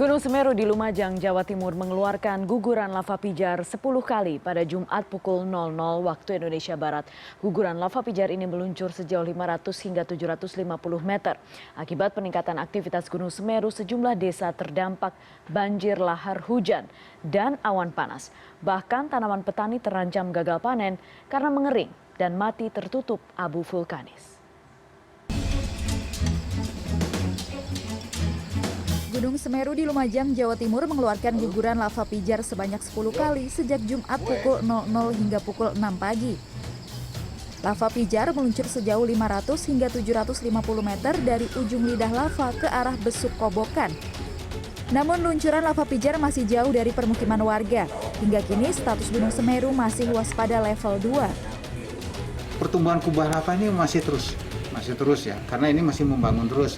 Gunung Semeru di Lumajang, Jawa Timur mengeluarkan guguran lava pijar 10 kali pada Jumat pukul 00 waktu Indonesia Barat. Guguran lava pijar ini meluncur sejauh 500 hingga 750 meter. Akibat peningkatan aktivitas Gunung Semeru, sejumlah desa terdampak banjir lahar hujan dan awan panas. Bahkan tanaman petani terancam gagal panen karena mengering dan mati tertutup abu vulkanis. Gunung Semeru di Lumajang, Jawa Timur mengeluarkan guguran lava pijar sebanyak 10 kali sejak Jumat pukul 00 hingga pukul 6 pagi. Lava pijar meluncur sejauh 500 hingga 750 meter dari ujung lidah lava ke arah Besuk Kobokan. Namun luncuran lava pijar masih jauh dari permukiman warga. Hingga kini status Gunung Semeru masih waspada level 2. Pertumbuhan kubah lava ini masih terus ya, karena ini masih membangun terus.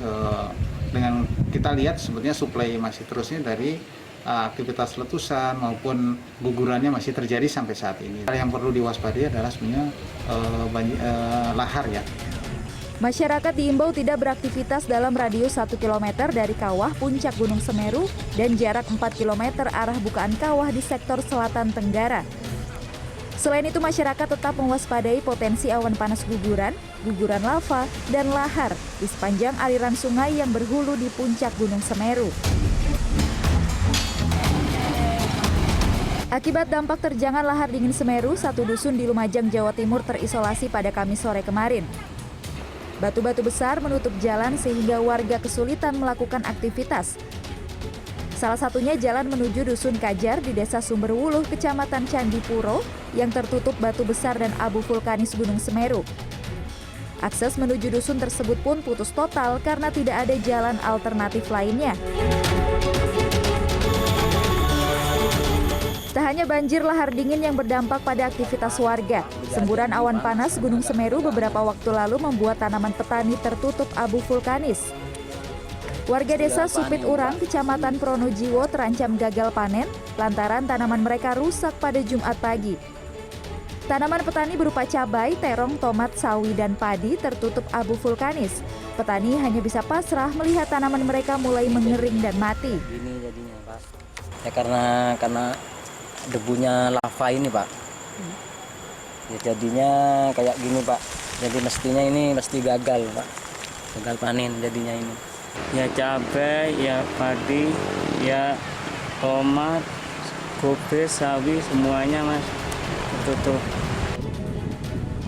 Dengan kita lihat sebetulnya suplai masih terusnya dari aktivitas letusan maupun gugurannya masih terjadi sampai saat ini. Yang perlu diwaspadai adalah sebenarnya lahar ya. Masyarakat diimbau tidak beraktivitas dalam radius 1 km dari kawah puncak Gunung Semeru dan jarak 4 km arah bukaan kawah di sektor selatan Tenggara. Selain itu, masyarakat tetap mewaspadai potensi awan panas guguran lava, dan lahar di sepanjang aliran sungai yang berhulu di puncak Gunung Semeru. Akibat dampak terjangan lahar dingin Semeru, satu dusun di Lumajang, Jawa Timur terisolasi pada Kamis sore kemarin. Batu-batu besar menutup jalan sehingga warga kesulitan melakukan aktivitas. Salah satunya jalan menuju Dusun Kajar di Desa Sumberwuluh, Kecamatan Candipuro, yang tertutup batu besar dan abu vulkanis Gunung Semeru. Akses menuju dusun tersebut pun putus total karena tidak ada jalan alternatif lainnya. Tak hanya banjir lahar dingin yang berdampak pada aktivitas warga, semburan awan panas Gunung Semeru beberapa waktu lalu membuat tanaman petani tertutup abu vulkanis. Warga desa Supit Urang, Kecamatan Pronojiwo terancam gagal panen lantaran tanaman mereka rusak pada Jumat pagi. Tanaman petani berupa cabai, terong, tomat, sawi, dan padi tertutup abu vulkanis. Petani hanya bisa pasrah melihat tanaman mereka mulai mengering dan mati. Ini jadinya, Pak. Ya karena debunya lava ini, Pak. Ya jadinya kayak gini, Pak. Jadi mestinya ini mesti gagal, Pak. Gagal panen jadinya ini. Ya cabai, ya padi, ya tomat, kopi, sawi, semuanya Mas tertutup.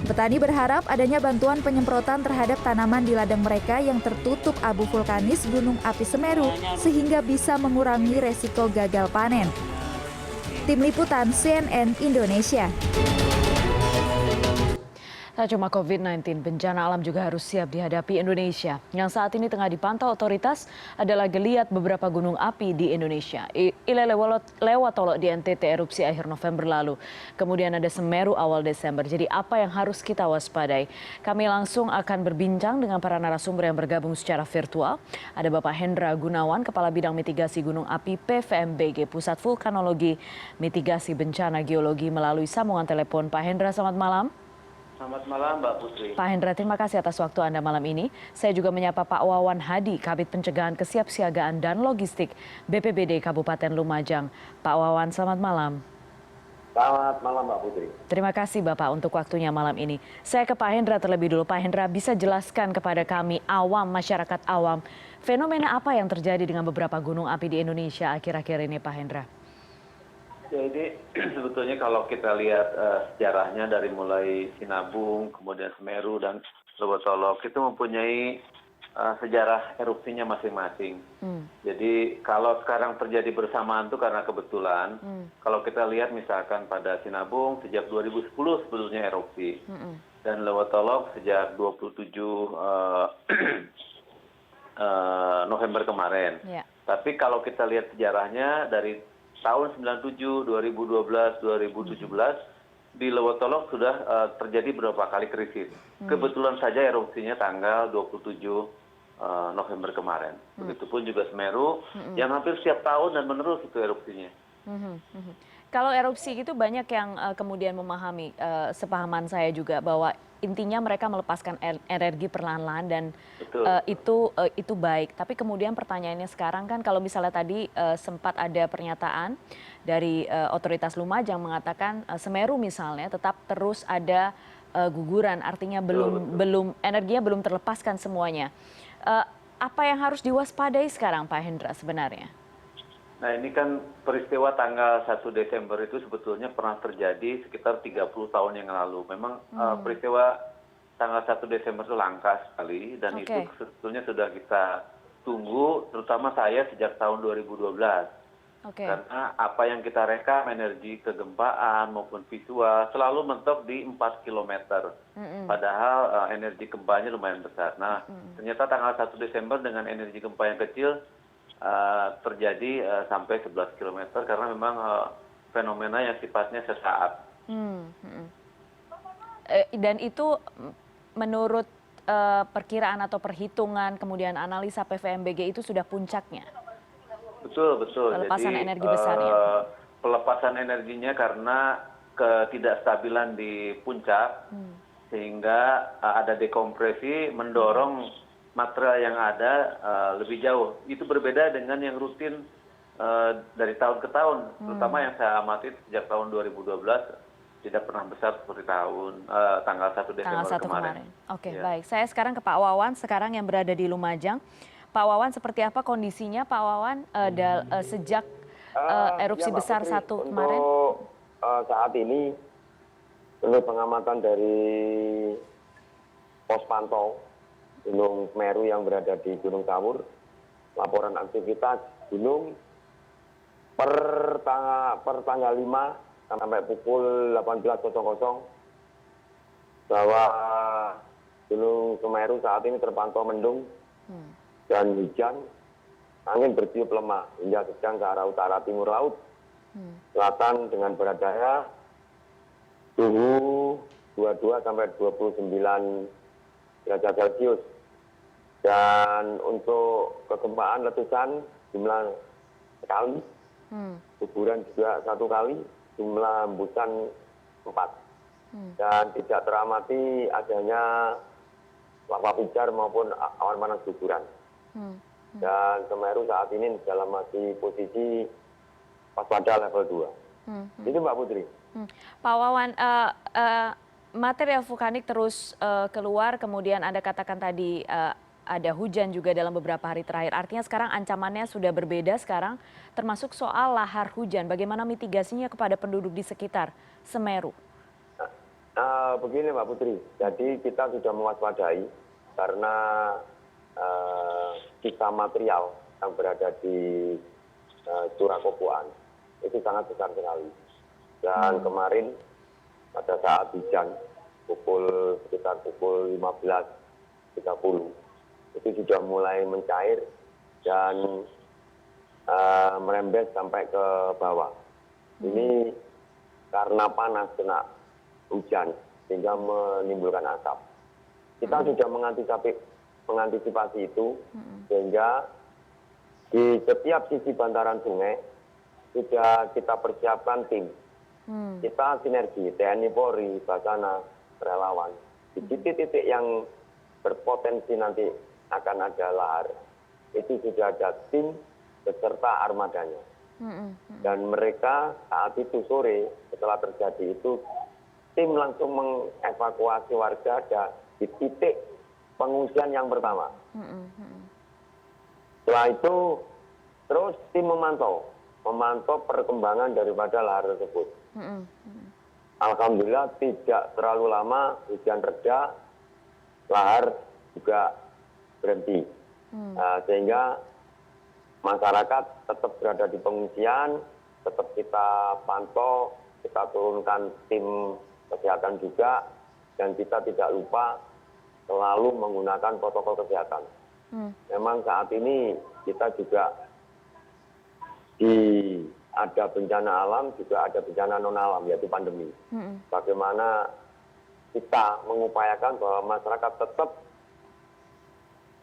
Petani berharap adanya bantuan penyemprotan terhadap tanaman di ladang mereka yang tertutup abu vulkanis Gunung Api Semeru sehingga bisa mengurangi resiko gagal panen. Tim Liputan CNN Indonesia. Tak cuma COVID-19, bencana alam juga harus siap dihadapi Indonesia. Yang saat ini tengah dipantau otoritas adalah geliat beberapa gunung api di Indonesia. Ile Lewatolo di NTT erupsi akhir November lalu. Kemudian ada Semeru awal Desember. Jadi apa yang harus kita waspadai? Kami langsung akan berbincang dengan para narasumber yang bergabung secara virtual. Ada Bapak Hendra Gunawan, Kepala Bidang Mitigasi Gunung Api PVMBG, Pusat Vulkanologi Mitigasi Bencana Geologi melalui sambungan telepon. Pak Hendra, selamat malam. Selamat malam Mbak Putri. Pak Hendra, terima kasih atas waktu Anda malam ini. Saya juga menyapa Pak Wawan Hadi, Kabid Pencegahan Kesiapsiagaan dan Logistik BPBD Kabupaten Lumajang. Pak Wawan, selamat malam. Selamat malam Mbak Putri. Terima kasih Bapak untuk waktunya malam ini. Saya ke Pak Hendra terlebih dulu. Pak Hendra, bisa jelaskan kepada kami awam, masyarakat awam, fenomena apa yang terjadi dengan beberapa gunung api di Indonesia akhir-akhir ini, Pak Hendra? Jadi sebetulnya kalau kita lihat sejarahnya dari mulai Sinabung, kemudian Semeru dan Lewotolo itu mempunyai sejarah erupsinya masing-masing. Jadi kalau sekarang terjadi bersamaan itu karena kebetulan. Kalau kita lihat misalkan pada Sinabung sejak 2010 sebetulnya erupsi. Dan Lewotolo sejak 27 November kemarin. Ya. Tapi kalau kita lihat sejarahnya dari tahun 97, 2012, 2017 di Lewotolo sudah terjadi beberapa kali krisis. Kebetulan saja erupsinya tanggal 27 November kemarin. Begitupun juga Semeru yang hampir setiap tahun dan menerus itu erupsinya. Kalau erupsi itu banyak yang kemudian memahami, sepahaman saya juga bahwa intinya mereka melepaskan energi perlahan-lahan dan Betul. itu baik. Tapi kemudian pertanyaannya sekarang kan kalau misalnya tadi sempat ada pernyataan dari otoritas Lumajang mengatakan Semeru misalnya tetap terus ada guguran, artinya belum energinya belum terlepaskan semuanya. Apa yang harus diwaspadai sekarang Pak Hendra sebenarnya? Nah ini kan peristiwa tanggal 1 Desember itu sebetulnya pernah terjadi sekitar 30 tahun yang lalu. Memang peristiwa tanggal 1 Desember itu langka sekali dan itu sebetulnya sudah kita tunggu, terutama saya sejak tahun 2012. Karena apa yang kita rekam energi kegempaan maupun visual selalu mentok di 4 km. Padahal energi gempanya lumayan besar. Nah ternyata tanggal 1 Desember dengan energi gempa yang kecil terjadi sampai 11 km karena memang fenomena yang sifatnya sesaat. Dan itu menurut perkiraan atau perhitungan kemudian analisa PVMBG itu sudah puncaknya. Betul. Pelepasan Jadi, energi besarnya. Pelepasan energinya karena ketidakstabilan di puncak sehingga ada dekompresi mendorong material yang ada lebih jauh. Itu berbeda dengan yang rutin dari tahun ke tahun, terutama yang saya amati sejak tahun 2012 tidak pernah besar seperti tanggal 1 Desember kemarin. Oke, baik. Saya sekarang ke Pak Wawan, sekarang yang berada di Lumajang. Pak Wawan, seperti apa kondisinya Pak Wawan sejak erupsi besar kemarin? Untuk saat ini, menurut pengamatan dari pos pantau Gunung Semeru yang berada di Gunung Sawur, laporan aktivitas gunung per tanggal 5 sampai pukul 18.00 bahwa Gunung Semeru saat ini terpantau mendung dan hujan, angin bertiup lemah hingga sedang ke arah utara timur laut, selatan dengan berat daya suhu 22 sampai 29 derajat Celcius. Dan untuk kegempaan letusan jumlah sekali, guguran juga 1 kali, jumlah hembusan 4. Dan tidak teramati adanya lava pijar maupun awan panas guguran. Dan Semeru saat ini dalam masih posisi waspada level 2. Itu Mbak Putri. Pak Wawan, material vulkanik terus keluar, kemudian Anda katakan tadi ada hujan juga dalam beberapa hari terakhir. Artinya sekarang ancamannya sudah berbeda sekarang, termasuk soal lahar hujan. Bagaimana mitigasinya kepada penduduk di sekitar Semeru? Begini Mbak Putri, jadi kita sudah mewaspadai karena sisa material yang berada di Curah Kopuan itu sangat besar sekali. Dan kemarin pada saat hujan sekitar pukul 15.30 itu sudah mulai mencair dan merembes sampai ke bawah. Ini karena panas kena hujan sehingga menimbulkan asap. Kita sudah mengantisipasi itu sehingga di setiap sisi bantaran sungai sudah kita persiapkan tim. Kita sinergi TNI Polri, Basarnas, relawan. Di titik-titik yang berpotensi nanti akan ada lahar, itu sudah ada tim beserta armadanya. Dan mereka saat itu sore setelah terjadi itu tim langsung mengevakuasi warga di titik pengungsian yang pertama. Setelah itu terus tim memantau perkembangan daripada lahar tersebut. Alhamdulillah tidak terlalu lama hujan reda, lahar juga berhenti. Sehingga masyarakat tetap berada di pengungsian, tetap kita pantau, kita turunkan tim kesehatan juga, dan kita tidak lupa selalu menggunakan protokol kesehatan. Memang saat ini kita juga ada bencana alam, juga ada bencana non alam, yaitu pandemi. Bagaimana kita mengupayakan bahwa masyarakat tetap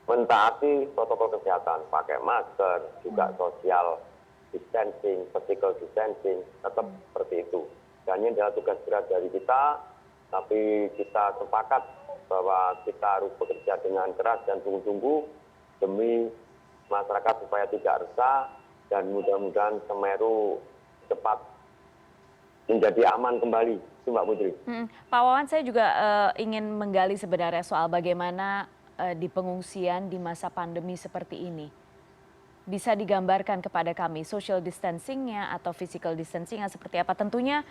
mentaati protokol kesehatan, pakai masker, juga social distancing, physical distancing, tetap seperti itu. Dan ini adalah tugas berat dari kita, tapi kita sepakat bahwa kita harus bekerja dengan keras dan sungguh-sungguh demi masyarakat supaya tidak resah, dan mudah-mudahan Semeru cepat menjadi aman kembali. Itu Mbak Putri. Pak Wawan, saya juga ingin menggali sebenarnya soal bagaimana di pengungsian di masa pandemi seperti ini. Bisa digambarkan kepada kami social distancing-nya atau physical distancing-nya seperti apa? Tentunya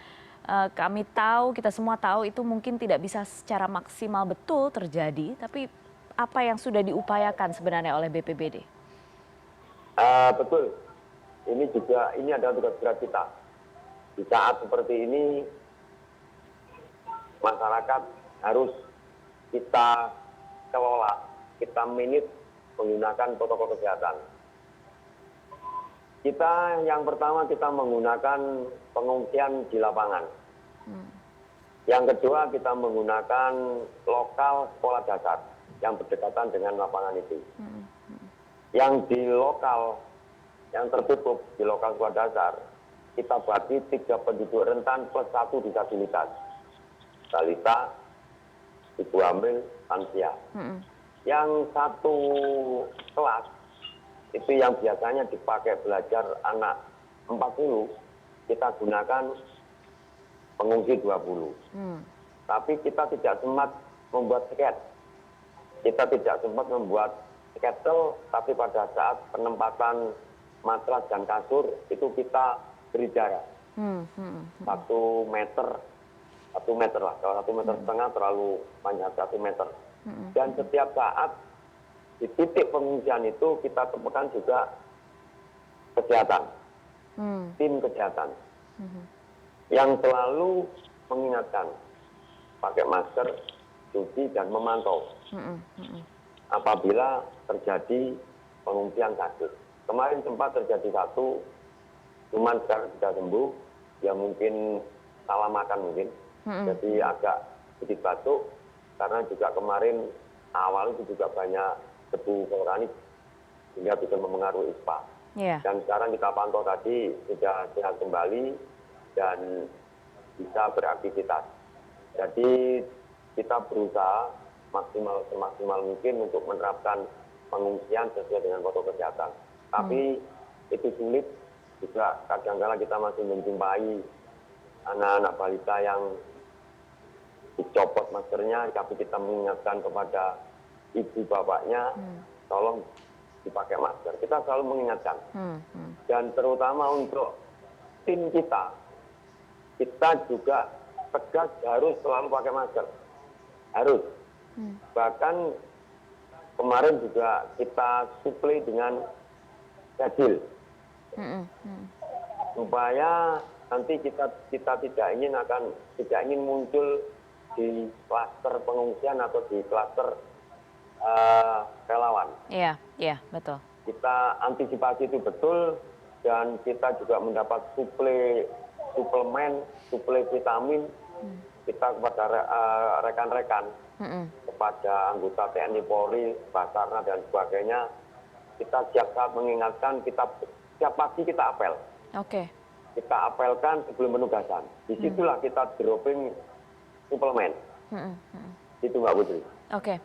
kami tahu, kita semua tahu itu mungkin tidak bisa secara maksimal betul terjadi, tapi apa yang sudah diupayakan sebenarnya oleh BPBD? Betul. Ini adalah tugas berat kita. Di saat seperti ini, masyarakat harus kita kelola, kita manage menggunakan protokol kesehatan. Yang pertama kita menggunakan pengungsian di lapangan. Yang kedua kita menggunakan lokal sekolah dasar yang berdekatan dengan lapangan itu. Yang di lokal, yang tertutup di lokal sekolah dasar, kita bagi 3 penduduk rentan plus 1 disabilitas. Balita, ibu hamil, lansia. Yang 1 kelas, itu yang biasanya dipakai belajar anak 40, kita gunakan pengungsi 20. Tapi kita tidak sempat membuat sket. Kita tidak sempat membuat sketel, tapi pada saat penempatan matras dan kasur, itu kita beri jarak. 1 meter lah. Kalau 1,5 meter terlalu banyak, 1 meter. Dan setiap saat di titik pengungsian itu kita temukan juga kesehatan, tim kesehatan yang selalu mengingatkan pakai masker, cuci dan memantau apabila terjadi pengungsian sakit. Kemarin sempat terjadi 1, cuman sekarang sudah sembuh, ya mungkin salah makan mungkin, jadi agak sedikit batuk karena juga kemarin awal itu juga banyak debu vulkanik sehingga bisa mempengaruhi ISPA. Dan sekarang kita pantau tadi sudah sehat kembali dan bisa beraktivitas. Jadi kita berusaha semaksimal mungkin untuk menerapkan pengungsian sesuai dengan protokol kesehatan. Tapi itu sulit juga, kadang-kadang kita masih menjumpai anak-anak balita yang dicopot maskernya, tapi kita mengingatkan kepada ibu bapaknya, tolong dipakai masker. Kita selalu mengingatkan. Dan terutama untuk tim kita juga tegas harus selalu pakai masker. Harus. Bahkan kemarin juga kita suplai dengan gadil. Supaya nanti kita tidak ingin muncul di klaster pengungsian atau di klaster relawan. Iya, betul. Kita antisipasi itu betul, dan kita juga mendapat suplemen, suplai vitamin kita kepada rekan-rekan, kepada anggota TNI Polri, Basarnas dan sebagainya. Kita siap saat mengingatkan, setiap pagi kita apel. Kita apelkan sebelum penugasan. Disitulah kita dropping suplemen. Itu Mbak Putri. Oke.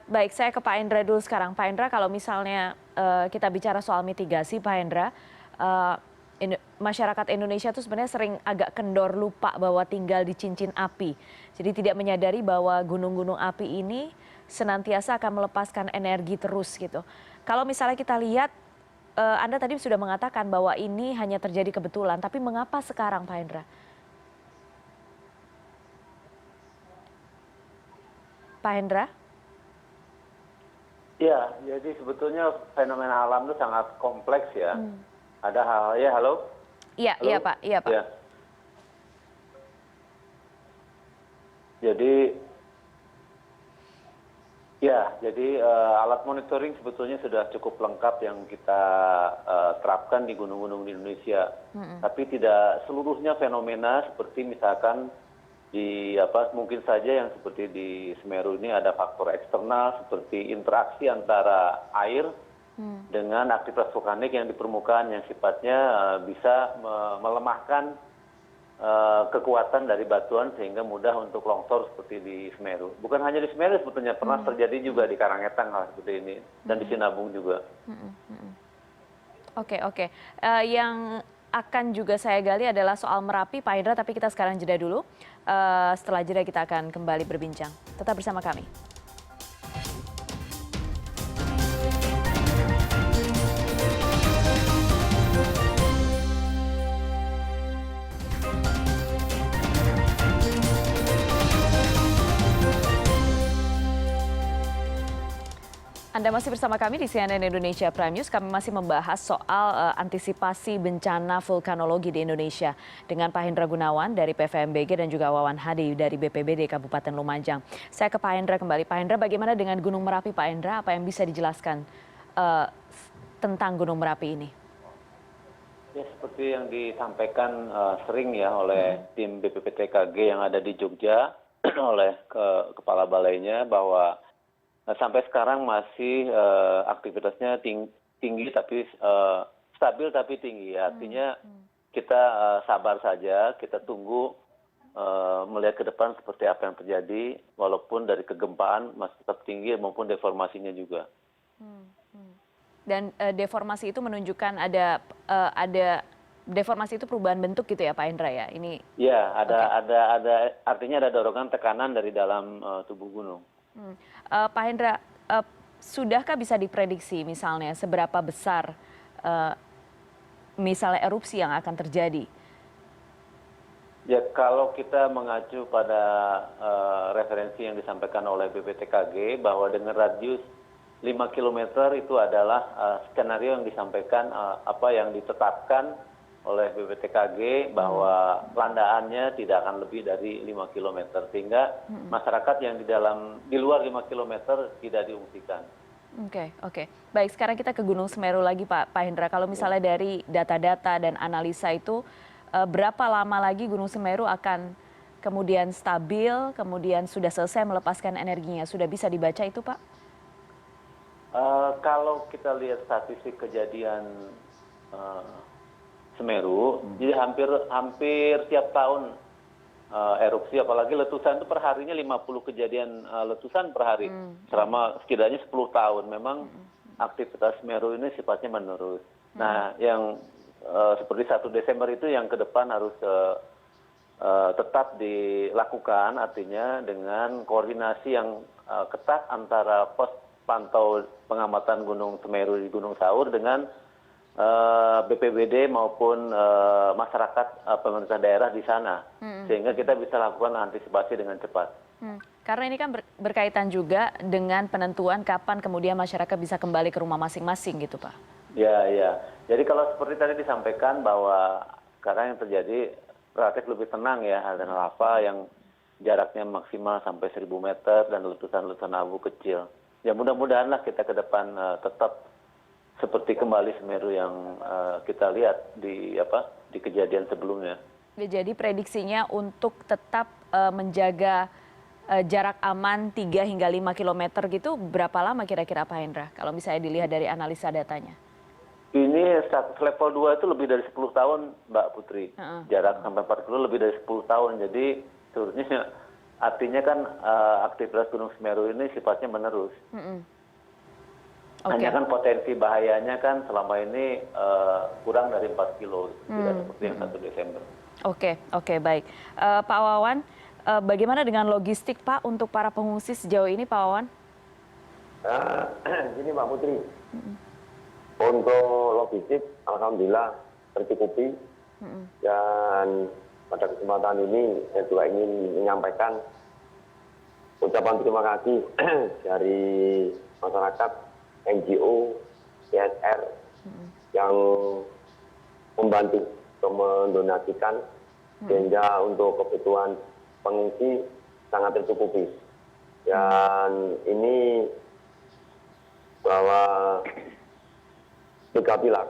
Baik, saya ke Pak Hendra dulu sekarang. Pak Hendra, kalau misalnya kita bicara soal mitigasi, Pak Hendra, masyarakat Indonesia itu sebenarnya sering agak kendor lupa bahwa tinggal di cincin api. Jadi tidak menyadari bahwa gunung-gunung api ini senantiasa akan melepaskan energi terus gitu. Kalau misalnya kita lihat, Anda tadi sudah mengatakan bahwa ini hanya terjadi kebetulan, tapi mengapa sekarang, Pak Hendra? Pak Hendra? Ya, jadi sebetulnya fenomena alam itu sangat kompleks ya. Ada hal, ya halo? Iya Pak. Ya. Jadi alat monitoring sebetulnya sudah cukup lengkap yang kita terapkan di gunung-gunung di Indonesia. Tapi tidak seluruhnya fenomena seperti misalkan mungkin saja yang seperti di Semeru ini ada faktor eksternal seperti interaksi antara air dengan aktivitas vulkanik yang di permukaan yang sifatnya bisa melemahkan kekuatan dari batuan sehingga mudah untuk longsor seperti di Semeru. Bukan hanya di Semeru sebetulnya, pernah terjadi juga di Karangetang hal seperti ini dan di Sinabung juga. Oke. Yang akan juga saya gali adalah soal Merapi, Pak Hendra, tapi kita sekarang jeda dulu. Setelah jeda kita akan kembali berbincang. Tetap bersama kami. Anda masih bersama kami di CNN Indonesia Prime News. Kami masih membahas soal antisipasi bencana vulkanologi di Indonesia dengan Pak Hendra Gunawan dari PVMBG dan juga Wawan Hadi dari BPBD Kabupaten Lumajang. Saya ke Pak Hendra kembali. Pak Hendra, bagaimana dengan Gunung Merapi, Pak Hendra? Apa yang bisa dijelaskan tentang Gunung Merapi ini? Ya, seperti yang disampaikan sering ya oleh tim BPPTKG yang ada di Jogja oleh kepala balainya bahwa sampai sekarang masih aktivitasnya tinggi tapi stabil tapi tinggi. Artinya kita sabar saja, kita tunggu melihat ke depan seperti apa yang terjadi, walaupun dari kegempaan masih tetap tinggi maupun deformasinya juga. Dan deformasi itu menunjukkan ada deformasi itu perubahan bentuk gitu ya Pak Hendra ya? Ini. Ya, ada artinya ada dorongan tekanan dari dalam tubuh gunung. Pak Hendra, sudahkah bisa diprediksi misalnya seberapa besar misalnya erupsi yang akan terjadi? Ya, kalau kita mengacu pada referensi yang disampaikan oleh BPTKG bahwa dengan radius 5 km itu adalah skenario yang disampaikan apa yang ditetapkan oleh BPTKG bahwa landaannya tidak akan lebih dari 5 km sehingga masyarakat yang di luar 5 km tidak diungsikan. Oke. Baik, sekarang kita ke Gunung Semeru lagi Pak Hendra. Kalau misalnya dari data-data dan analisa itu berapa lama lagi Gunung Semeru akan kemudian stabil, kemudian sudah selesai melepaskan energinya? Sudah bisa dibaca itu Pak? Kalau kita lihat statistik kejadian Semeru, jadi hampir tiap tahun erupsi, apalagi letusan itu per harinya 50 kejadian letusan per hari selama setidaknya 10 tahun. Memang aktivitas Semeru ini sifatnya menerus. Nah, yang seperti 1 Desember itu yang ke depan harus tetap dilakukan, artinya dengan koordinasi yang ketat antara pos pantau pengamatan Gunung Semeru di Gunung Saur dengan BPBD maupun masyarakat pemerintah daerah di sana, sehingga kita bisa lakukan antisipasi dengan cepat. Karena ini kan berkaitan juga dengan penentuan kapan kemudian masyarakat bisa kembali ke rumah masing-masing gitu Pak. Ya. Jadi kalau seperti tadi disampaikan bahwa sekarang yang terjadi relatif lebih tenang ya, ada lava yang jaraknya maksimal sampai 1000 meter dan letusan-letusan abu kecil. Ya mudah-mudahanlah kita ke depan tetap seperti kembali Semeru yang kita lihat di kejadian sebelumnya. Jadi prediksinya untuk tetap menjaga jarak aman 3 hingga 5 km gitu berapa lama kira-kira Pak Hendra kalau misalnya dilihat dari analisa datanya? Ini status level 2 itu lebih dari 10 tahun Mbak Putri. Jarak sampai 4 kilo lebih dari 10 tahun. Jadi sebetulnya artinya kan aktivitas Gunung Semeru ini sifatnya menerus. Hanya kan potensi bahayanya kan selama ini kurang dari 4 kilo, tidak seperti yang 1 Desember. Oke, baik. Pak Wawan, bagaimana dengan logistik Pak untuk para pengungsi sejauh ini Pak Wawan? Gini Mbak Putri, untuk logistik alhamdulillah tercukupi, dan pada kesempatan ini saya juga ingin menyampaikan ucapan terima kasih dari masyarakat, NGO, CSR yang membantu atau mendonasikan sehingga untuk kebutuhan pengungsi sangat tercukupi. Dan ini bahwa 3 pilar,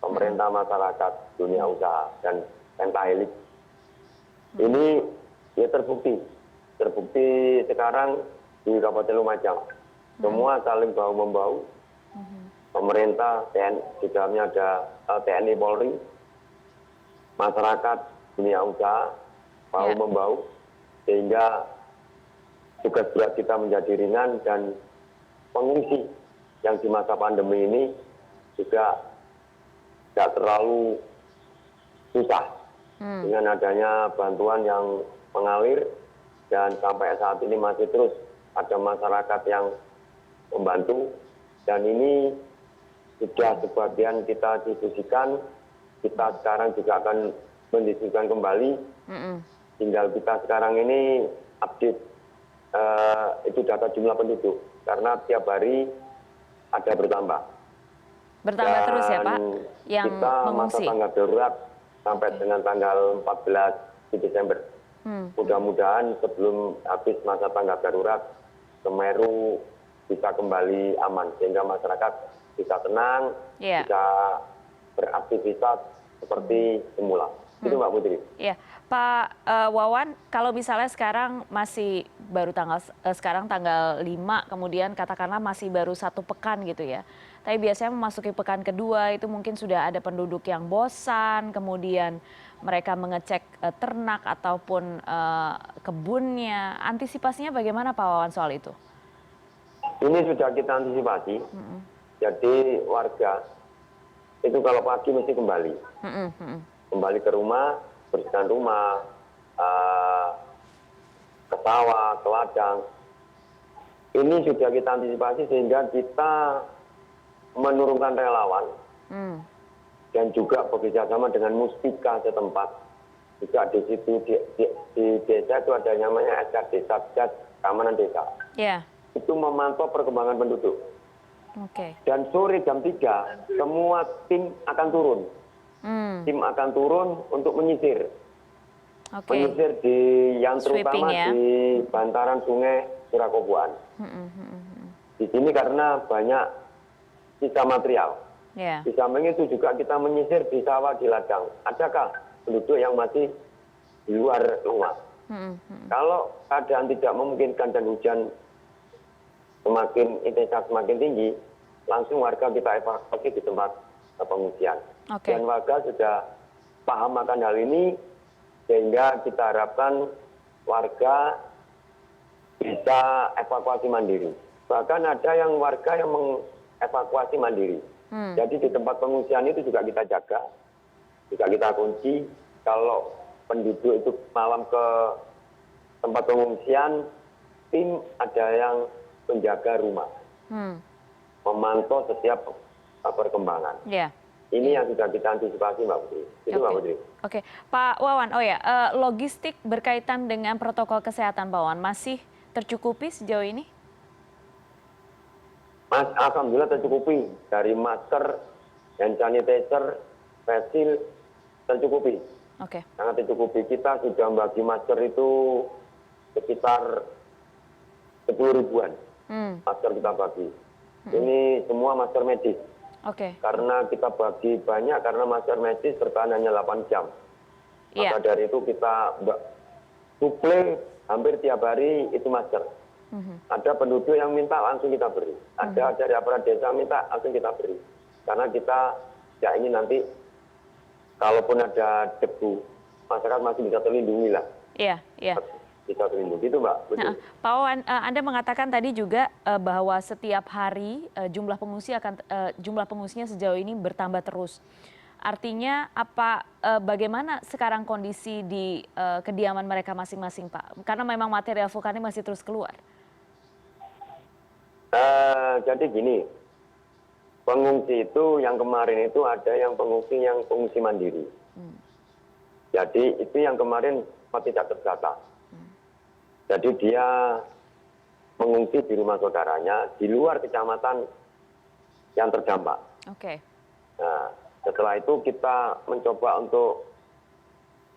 pemerintah, masyarakat, dunia usaha, dan pentahelik. Ini ya terbukti sekarang di Kabupaten Lumajang. Semua saling bahu-membahu pemerintah, TNI, di dalamnya ada TNI Polri, masyarakat, dunia usaha, bahu-membahu, sehingga tugas berat kita menjadi ringan dan pengungsi yang di masa pandemi ini juga tidak terlalu susah dengan adanya bantuan yang mengalir dan sampai saat ini masih terus ada masyarakat yang membantu dan ini sudah sebagian kita diskusikan, kita sekarang juga akan mendiskusikan kembali, tinggal kita sekarang ini update itu data jumlah penduduk karena tiap hari ada bertambah. Bertambah Dan terus ya Pak yang kita masa mengungsi? tanggap darurat sampai dengan tanggal 14 di Desember. Mudah-mudahan sebelum habis masa tanggap darurat, Semeru bisa kembali aman sehingga masyarakat bisa tenang, bisa beraktivitas seperti semula. Itu Mbak Putri. Ya, Pak Wawan, kalau misalnya sekarang masih baru sekarang tanggal 5, kemudian katakanlah masih baru 1 pekan gitu ya. Tapi biasanya memasuki pekan kedua itu mungkin sudah ada penduduk yang bosan, kemudian mereka mengecek ternak ataupun kebunnya. Antisipasinya bagaimana Pak Wawan soal itu? Ini sudah kita antisipasi. Jadi warga itu kalau pagi mesti kembali. Kembali ke rumah, bersihkan rumah, ke sawah, ke ladang. Ini sudah kita antisipasi sehingga kita menurunkan relawan dan juga bekerjasama dengan muspika setempat. Juga di situ di desa itu ada yang namanya SKD, Satgas Keamanan Desa. Itu memantau perkembangan penduduk. Dan sore jam 3 semua tim akan turun. Tim akan turun untuk menyisir. Menyisir di yang terutama di bantaran Sungai Surakoboan. Di sini karena banyak sisa material. Di samping itu juga kita menyisir di sawah, di ladang. Adakah penduduk yang masih di luar rumah? Kalau keadaan tidak memungkinkan dan hujan semakin intensitas semakin tinggi, langsung warga kita evakuasi di tempat pengungsian. Dan warga sudah paham akan hal ini, sehingga kita harapkan warga bisa evakuasi mandiri. Bahkan ada yang warga yang mengevakuasi mandiri. Jadi di tempat pengungsian itu juga kita jaga, juga kita kunci. Kalau penduduk itu malam ke tempat pengungsian, tim ada yang menjaga rumah, memantau setiap perkembangan. Ini yang sudah kita antisipasi Mbak Putri. Itu Mbak Putri. Oke, Pak Wawan, logistik berkaitan dengan protokol kesehatan Pak Wawan masih tercukupi sejauh ini? Alhamdulillah tercukupi. Dari masker, hand sanitizer, face shield, tercukupi. Sangat tercukupi. Kita sudah membagi masker itu sekitar 10 ribuan. Masker kita bagi. Ini semua masker medis. Karena kita bagi banyak, karena masker medis bertahan hanya 8 jam. Maka dari itu kita suplai hampir tiap hari itu masker. Ada penduduk yang minta langsung kita beri. Ada dari aparat desa minta langsung kita beri. Karena kita tidak ingin nanti kalaupun ada debu, masyarakat masih bisa terlindungi lah. Bisa terlindungi. Itu Mbak. Pak Wawan, Anda mengatakan tadi juga bahwa setiap hari jumlah pengungsinya sejauh ini bertambah terus. Artinya bagaimana sekarang kondisi di kediaman mereka masing-masing Pak? Karena memang material vulkanik masih terus keluar. Jadi gini, pengungsi itu yang kemarin itu ada yang pengungsi mandiri. Jadi itu yang kemarin tidak terdata. Jadi dia mengungsi di rumah saudaranya di luar kecamatan yang terdampak. Nah, setelah itu kita mencoba untuk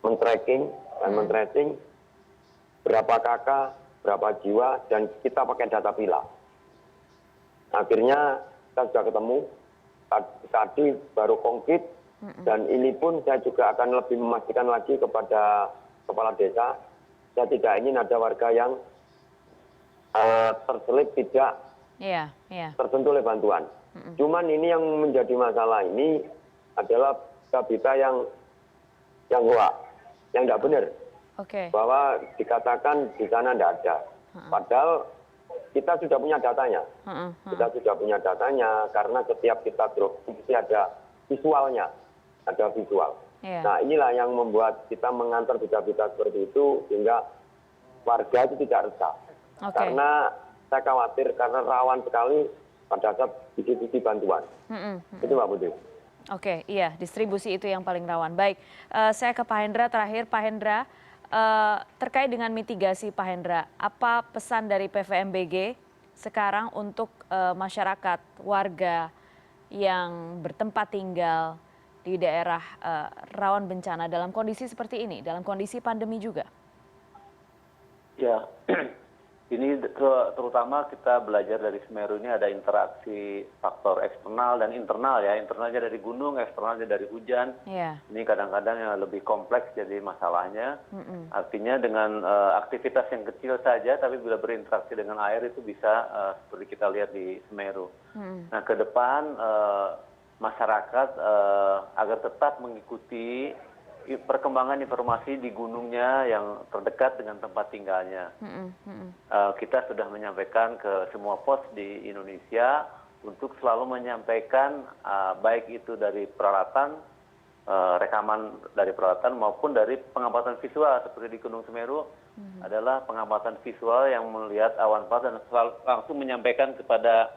men-tracking dan men-tracing berapa kakak, berapa jiwa, dan kita pakai data pila. Akhirnya kita sudah ketemu, tadi baru konkret, dan ini pun saya juga akan lebih memastikan lagi kepada kepala desa, saya tidak ingin ada warga yang terselip tidak tersentuh oleh bantuan. Cuman ini yang menjadi masalah ini adalah berita yang hoax, yang tidak benar. Oke. Bahwa dikatakan di sana tidak ada. Padahal kita sudah punya datanya. Kita sudah punya datanya karena setiap kita drop itu ada visualnya, ada visual. Iya. Nah inilah yang membuat kita mengantar berita-berita seperti itu sehingga warga itu tidak resah. Oke. Karena saya khawatir karena rawan sekali pada saat distribusi bantuan. Itu Mbak Putri. Oke, iya, distribusi itu yang paling rawan. Baik, saya ke Pak Hendra terakhir. Pak Hendra, terkait dengan mitigasi Pak Hendra, apa pesan dari PVMBG sekarang untuk masyarakat, warga yang bertempat tinggal di daerah rawan bencana dalam kondisi seperti ini, dalam kondisi pandemi juga? Ya, ini terutama kita belajar dari Semeru ini ada interaksi faktor eksternal dan internal ya. Internalnya dari gunung, eksternalnya dari hujan. Iya. Ini kadang-kadang yang lebih kompleks jadi masalahnya. Artinya dengan aktivitas yang kecil saja, tapi bila berinteraksi dengan air itu bisa seperti kita lihat di Semeru. Nah ke depan masyarakat agar tetap mengikuti perkembangan informasi di gunungnya yang terdekat dengan tempat tinggalnya. Kita sudah menyampaikan ke semua pos di Indonesia untuk selalu menyampaikan baik itu dari peralatan, rekaman dari peralatan maupun dari pengamatan visual seperti di Gunung Semeru adalah pengamatan visual yang melihat awan panas dan langsung menyampaikan kepada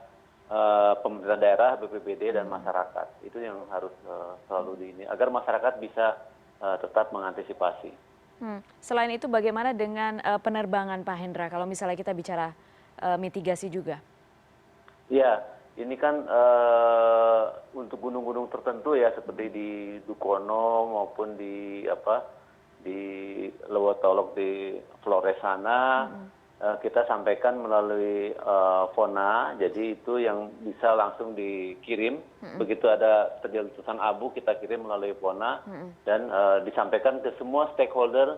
pemerintah daerah, BPBD dan masyarakat. Itu yang harus selalu di ini agar masyarakat bisa tetap mengantisipasi. Selain itu bagaimana dengan penerbangan Pak Hendra kalau misalnya kita bicara mitigasi juga? Iya, ini kan untuk gunung-gunung tertentu ya seperti di Dukono maupun di Lewotolok di Flores sana kita sampaikan melalui Fona, jadi itu yang bisa langsung dikirim. Begitu ada terjadi letusan abu, kita kirim melalui Fona dan disampaikan ke semua stakeholder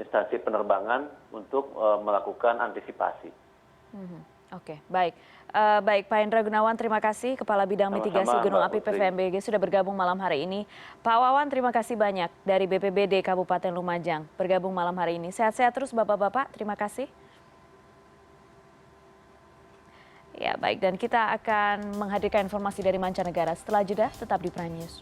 instansi penerbangan untuk melakukan antisipasi. Oke, baik. Baik, Pak Hendra Gunawan, terima kasih. Kepala Bidang Mitigasi Gunung Api PVMBG sudah bergabung malam hari ini. Pak Wawan, terima kasih banyak dari BPBD Kabupaten Lumajang bergabung malam hari ini. Sehat-sehat terus Bapak-Bapak, terima kasih. Ya, baik, dan kita akan menghadirkan informasi dari mancanegara. Setelah jeda, tetap di Prime News.